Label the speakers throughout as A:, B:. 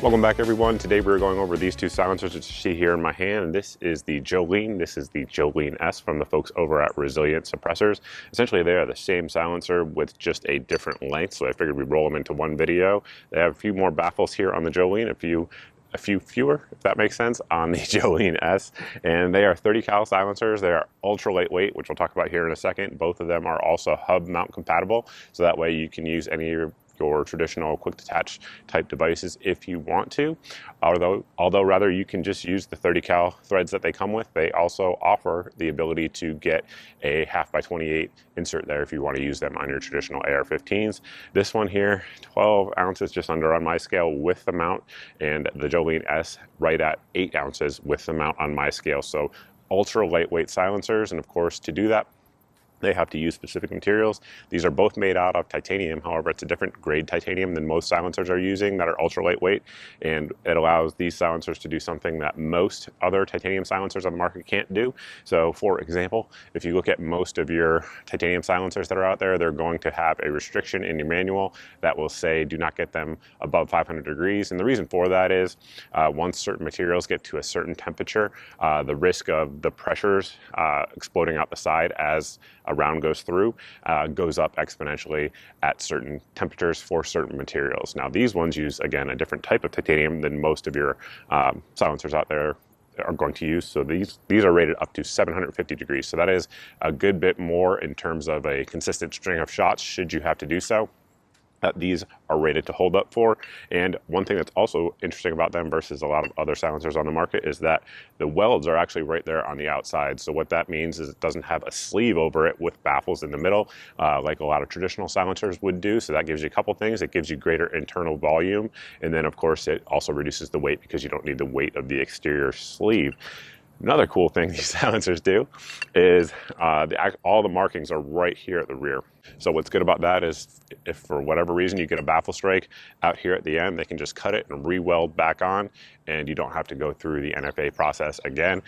A: Welcome back, everyone. Today we're going over these two silencers that you see here in my hand. This is the Jolene. This is the Jolene S from the folks over at Resilient Suppressors. Essentially, they are the same silencer with just a different length, so I figured we'd roll them into one video. They have a few more baffles here on the Jolene, a few fewer, if that makes sense, on the Jolene S. And they are 30 cal silencers. They are ultra lightweight, which we'll talk about here in a second. Both of them are also hub mount compatible, so that way you can use any of your traditional quick detach type devices if you want to. Although rather you can just use the 30 cal threads that they come with. They also offer the ability to get a 1/2x28 insert there if you want to use them on your traditional AR-15s. This one here, 12 ounces just under on my scale with the mount, and the Jolene S right at 8 ounces with the mount on my scale. So ultra lightweight silencers, and of course to do that they have to use specific materials. These are both made out of titanium. However, it's a different grade titanium than most silencers are using that are ultra lightweight, and it allows these silencers to do something that most other titanium silencers on the market can't do. So for example, if you look at most of your titanium silencers that are out there, they're going to have a restriction in your manual that will say do not get them above 500 degrees. And the reason for that is once certain materials get to a certain temperature, the risk of the pressures exploding out the side as a round goes through goes up exponentially at certain temperatures for certain materials. Now these ones use, again, a different type of titanium than most of your silencers out there are going to use. So these are rated up to 750 degrees. So that is a good bit more in terms of a consistent string of shots should you have to do so. That these are rated to hold up for. And one thing that's also interesting about them versus a lot of other silencers on the market is that the welds are actually right there on the outside. So what that means is it doesn't have a sleeve over it with baffles in the middle like a lot of traditional silencers would do. So that gives you a couple things. It gives you greater internal volume, and then of course it also reduces the weight because you don't need the weight of the exterior sleeve. Another cool thing these silencers do is all the markings are right here at the rear. So what's good about that is if for whatever reason you get a baffle strike out here at the end, they can just cut it and re-weld back on, and you don't have to go through the NFA process again.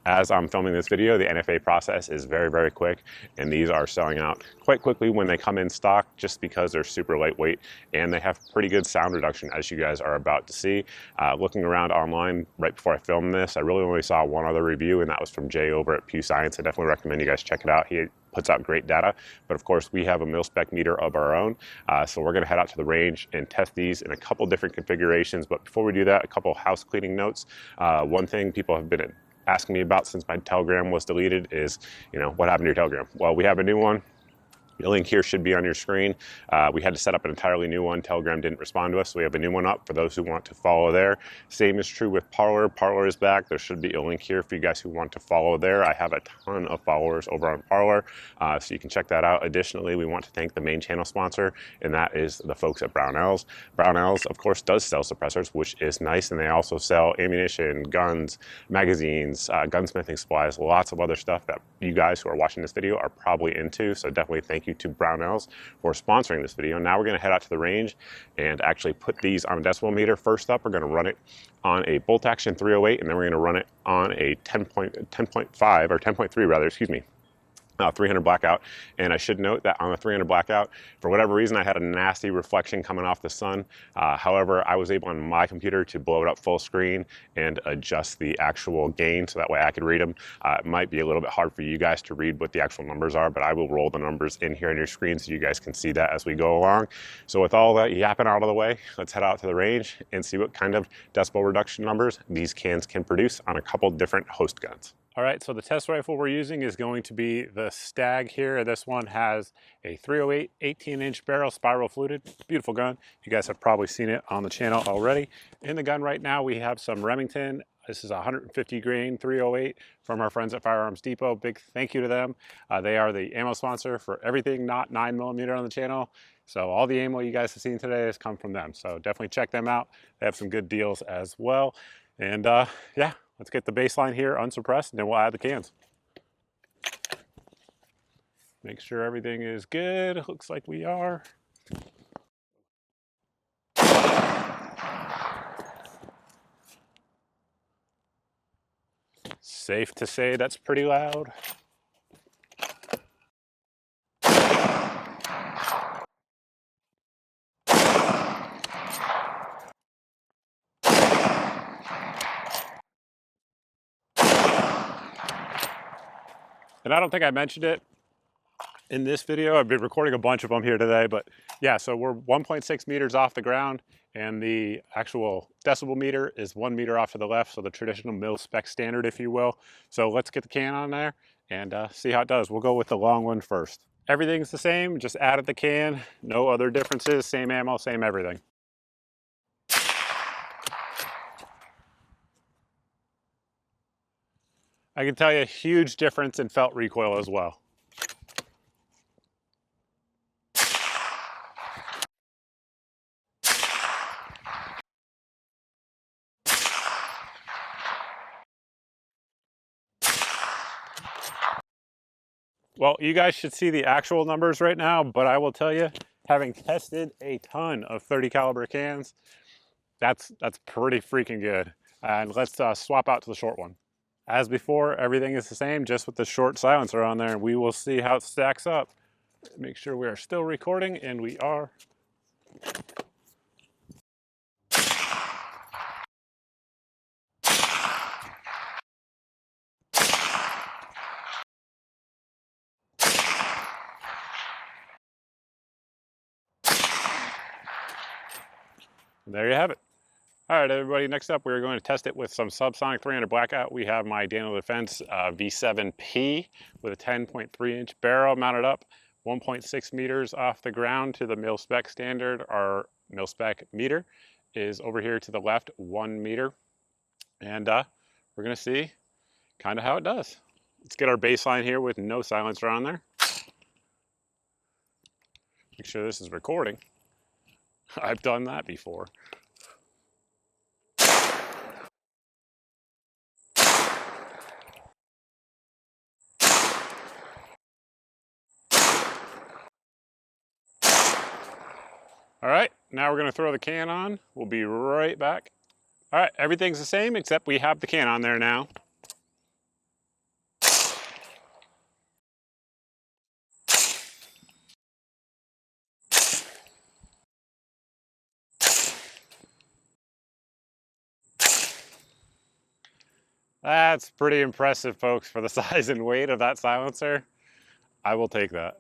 A: As I'm filming this video, the NFA process is very, very quick, and these are selling out quite quickly when they come in stock just because they're super lightweight and they have pretty good sound reduction, as you guys are about to see. Looking around online right before I filmed this, I really only saw one other review, and that was from Jay over at Pew Science. I definitely recommend you guys check it out. He puts out great data, but of course we have a mil-spec meter of our own, so we're going to head out to the range and test these in a couple different configurations. But before we do that, a couple house cleaning notes. One thing people have been asking me about since my Telegram was deleted is, what happened to your Telegram? Well, we have a new one. The link here should be on your screen. We had to set up an entirely new one. Telegram didn't respond to us, so we have a new one up for those who want to follow there. Same is true with Parler. Parler is back. There should be a link here for you guys who want to follow there. I have a ton of followers over on Parler, so you can check that out. Additionally, we want to thank the main channel sponsor, and that is the folks at Brownells. Brownells, of course, does sell suppressors, which is nice, and they also sell ammunition, guns, magazines, gunsmithing supplies, lots of other stuff that you guys who are watching this video are probably into, so definitely thank you to Brownells for sponsoring this video. Now we're going to head out to the range and actually put these on a decibel meter. First up, we're going to run it on a bolt action 308, and then we're going to run it on a 10.5 or 10.3 rather, excuse me. 300 Blackout. And I should note that on the 300 Blackout, for whatever reason, I had a nasty reflection coming off the sun. However, I was able on my computer to blow it up full screen and adjust the actual gain so that way I could read them. It might be a little bit hard for you guys to read what the actual numbers are, but I will roll the numbers in here on your screen so you guys can see that as we go along. So with all that yapping out of the way, let's head out to the range and see what kind of decibel reduction numbers these cans can produce on a couple different host guns. All right, so the test rifle we're using is going to be the Stag here. This one has a 308 18-inch barrel, spiral fluted. Beautiful gun. You guys have probably seen it on the channel already. In the gun right now, we have some Remington. This is a 150 grain 308 from our friends at Firearms Depot. Big thank you to them. They are the ammo sponsor for everything not 9mm on the channel. So all the ammo you guys have seen today has come from them. So definitely check them out. They have some good deals as well. And yeah. Let's get the baseline here unsuppressed, and then we'll add the cans. Make sure everything is good. Looks like we are. Safe to say that's pretty loud. And I don't think I mentioned it in this video. I've been recording a bunch of them here today, but yeah, so we're 1.6 meters off the ground, and the actual decibel meter is 1 meter off to the left, so the traditional mil spec standard, if you will. So let's get the can on there and see how it does. We'll go with the long one first. Everything's the same, just added the can, no other differences, same ammo, same everything. I can tell you a huge difference in felt recoil as well. Well, you guys should see the actual numbers right now, but I will tell you, having tested a ton of 30 caliber cans, that's pretty freaking good. And let's swap out to the short one. As before, everything is the same, just with the short silencer on there, and we will see how it stacks up. Make sure we are still recording, and we are. There you have it. All right, everybody, next up, we're going to test it with some subsonic 300 Blackout. We have my Daniel Defense V7P with a 10.3 inch barrel mounted up, 1.6 meters off the ground to the mil spec standard. Our mil spec meter is over here to the left, 1 meter. And we're gonna see kind of how it does. Let's get our baseline here with no silencer on there. Make sure this is recording. I've done that before. All right, now we're gonna throw the can on. We'll be right back. All right, everything's the same except we have the can on there now. That's pretty impressive, folks, for the size and weight of that silencer. I will take that.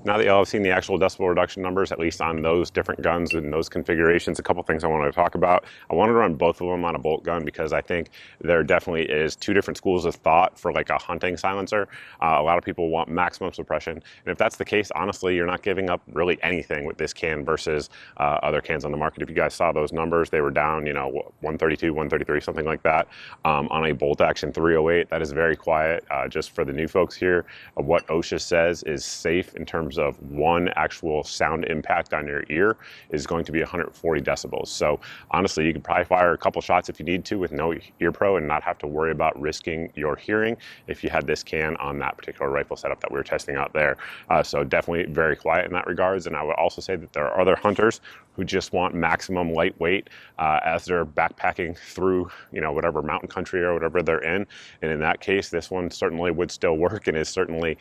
A: Now that y'all have seen the actual decibel reduction numbers, at least on those different guns and those configurations, a couple things I wanted to talk about. I wanted to run both of them on a bolt gun because I think there definitely is two different schools of thought for like a hunting silencer. A lot of people want maximum suppression. And if that's the case, honestly, you're not giving up really anything with this can versus other cans on the market. If you guys saw those numbers, they were down, you know, 132, 133, something like that on a bolt action 308. That is very quiet. Just for the new folks here, what OSHA says is safe in terms of one actual sound impact on your ear is going to be 140 decibels. So honestly, you could probably fire a couple shots if you need to with no ear pro and not have to worry about risking your hearing if you had this can on that particular rifle setup that we were testing out there. So definitely very quiet in that regards. And I would also say that there are other hunters who just want maximum lightweight as they're backpacking through, you know, whatever mountain country or whatever they're in. And in that case, this one certainly would still work and is certainly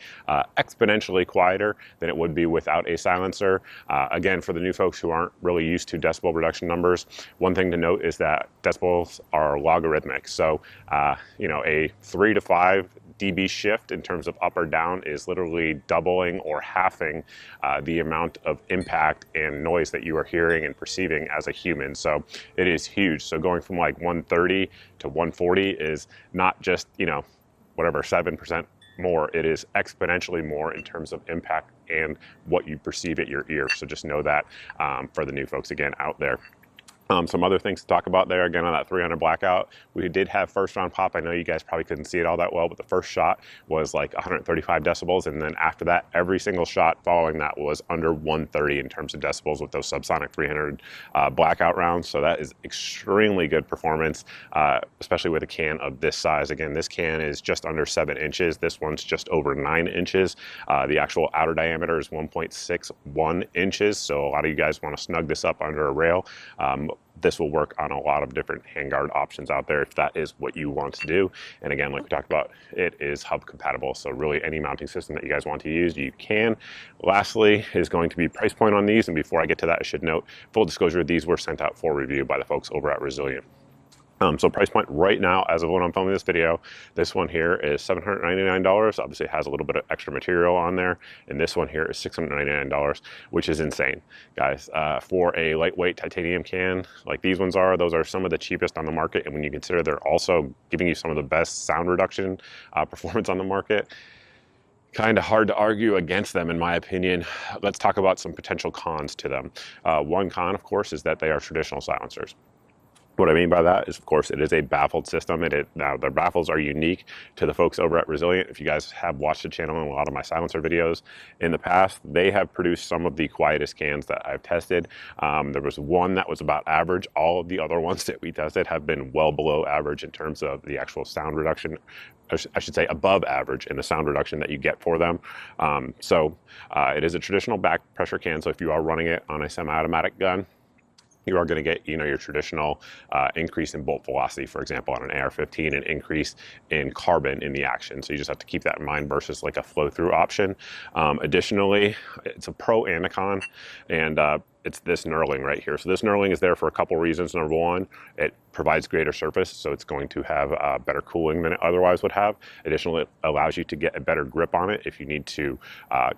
A: exponentially quieter than it would be without a silencer. Again, for the new folks who aren't really used to decibel reduction numbers, one thing to note is that decibels are logarithmic. So, you know, a 3 to 5 dB shift in terms of up or down is literally doubling or halving the amount of impact and noise that you are hearing and perceiving as a human. So it is huge. So going from like 130 to 140 is not just, you know, whatever, 7% more. It is exponentially more in terms of impact and what you perceive at your ear. So just know that for the new folks again out there. Some other things to talk about there, again, on that 300 Blackout, we did have first round pop. I know you guys probably couldn't see it all that well, but the first shot was like 135 decibels. And then after that, every single shot following that was under 130 in terms of decibels with those subsonic 300 Blackout rounds. So that is extremely good performance, especially with a can of this size. Again, this can is just under 7 inches. This one's just over 9 inches. The actual outer diameter is 1.61 inches. So a lot of you guys want to snug this up under a rail. This will work on a lot of different handguard options out there if that is what you want to do. And again, like we talked about, it is hub compatible. So really any mounting system that you guys want to use, you can. Lastly is going to be price point on these. And before I get to that, I should note, full disclosure, these were sent out for review by the folks over at Resilient. So price point right now, as of when I'm filming this video, this one here is $799. Obviously it has a little bit of extra material on there. And this one here is $699, which is insane, guys. For a lightweight titanium can like these ones are, those are some of the cheapest on the market. And when you consider they're also giving you some of the best sound reduction performance on the market, kind of hard to argue against them, in my opinion. Let's talk about some potential cons to them. One con, of course, is that they are traditional silencers. What I mean by that is, of course, it is a baffled system. Now, their baffles are unique to the folks over at Resilient. If you guys have watched the channel and a lot of my silencer videos in the past, they have produced some of the quietest cans that I've tested. There was one that was about average. All of the other ones that we tested have been well below average in terms of the actual sound reduction. I should say above average in the sound reduction that you get for them. It is a traditional back pressure can. So if you are running it on a semi-automatic gun, you are going to get, your traditional increase in bolt velocity, for example, on an AR-15, and increase in carbon in the action. So you just have to keep that in mind versus like a flow-through option. Additionally, it's a pro and a con, and it's this knurling right here. So this knurling is there for a couple reasons. Number one, it provides greater surface, so it's going to have better cooling than it otherwise would have. Additionally, it allows you to get a better grip on it if you need to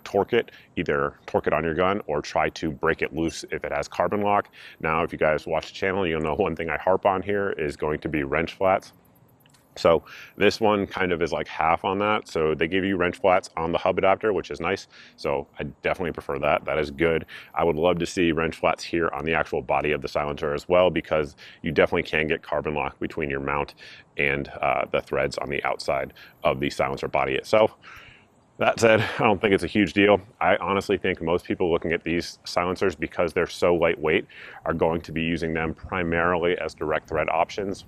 A: torque it, either torque it on your gun or try to break it loose if it has carbon lock. Now, if you guys watch the channel, you'll know one thing I harp on here is going to be wrench flats. So this one kind of is like half on that. So they give you wrench flats on the hub adapter, which is nice. So I definitely prefer that. That is good. I would love to see wrench flats here on the actual body of the silencer as well, because you definitely can get carbon lock between your mount and the threads on the outside of the silencer body itself. That said, I don't think it's a huge deal. I honestly think most people looking at these silencers, because they're so lightweight, are going to be using them primarily as direct thread options.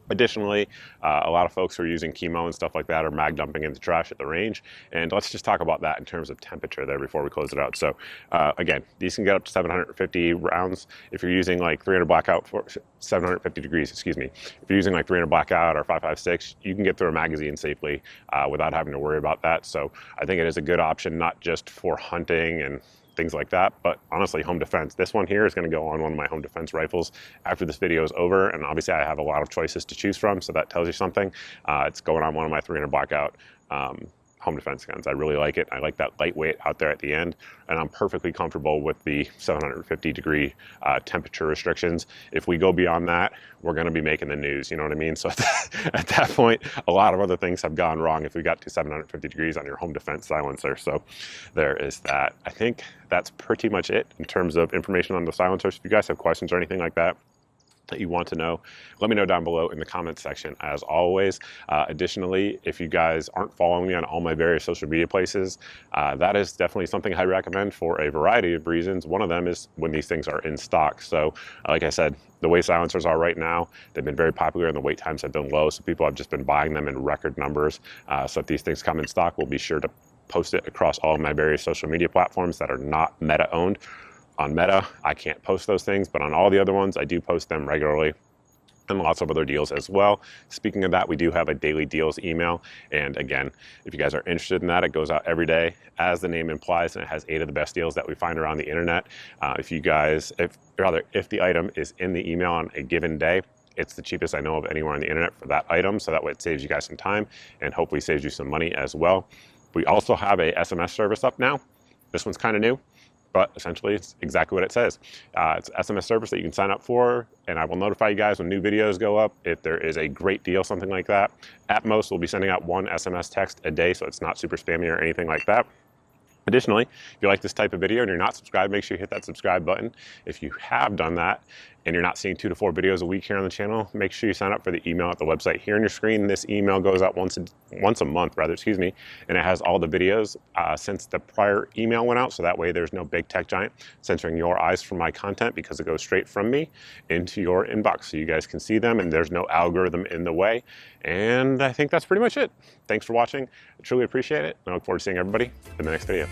A: Additionally, a lot of folks who are using chemo and stuff like that are mag dumping in the trash at the range. And let's just talk about that in terms of temperature there before we close it out. So again, these can get up to 750 rounds. If you're using like 300 Blackout, for 750 degrees, excuse me. If you're using like 300 Blackout or 5.56, you can get through a magazine safely without having to worry about that. So I think it is a good option, not just for hunting and things like that, but honestly, home defense. This one here is going to go on one of my home defense rifles after this video is over, and obviously I have a lot of choices to choose from, so that tells you something. It's going on one of my 300 Blackout home defense guns. I really like it. I like that lightweight out there at the end, and I'm perfectly comfortable with the 750 degree temperature restrictions. If we go beyond that, we're going to be making the news, you know what I mean? So at that point, a lot of other things have gone wrong if we got to 750 degrees on your home defense silencer. So there is that. I think that's pretty much it in terms of information on the silencers. If you guys have questions or anything like that you want to know, let me know down below in the comments section, as always. Additionally, if you guys aren't following me on all my various social media places, that is definitely something I recommend for a variety of reasons. One of them is when these things are in stock. So like I said, the way silencers are right now, they've been very popular and the wait times have been low, so people have just been buying them in record numbers. So if these things come in stock, we'll be sure to post it across all of my various social media platforms that are not Meta owned. On Meta, I can't post those things, but on all the other ones, I do post them regularly, and lots of other deals as well. Speaking of that, we do have a daily deals email, and again, if you guys are interested in that, it goes out every day, as the name implies, and it has 8 of the best deals that we find around the internet. If the item is in the email on a given day, it's the cheapest I know of anywhere on the internet for that item, so that way it saves you guys some time and hopefully saves you some money as well. We also have a SMS service up now. This one's kind of new, but essentially it's exactly what it says. It's an SMS service that you can sign up for, and I will notify you guys when new videos go up if there is a great deal, something like that. At most, we'll be sending out 1 SMS text a day, so it's not super spammy or anything like that. Additionally, if you like this type of video and you're not subscribed, make sure you hit that subscribe button. If you have done that and you're not seeing 2 to 4 videos a week here on the channel, make sure you sign up for the email at the website here on your screen. This email goes out once a month, and it has all the videos since the prior email went out, so that way there's no big tech giant censoring your eyes from my content, because it goes straight from me into your inbox so you guys can see them and there's no algorithm in the way. And I think that's pretty much it. Thanks for watching. I truly appreciate it, and I look forward to seeing everybody in the next video.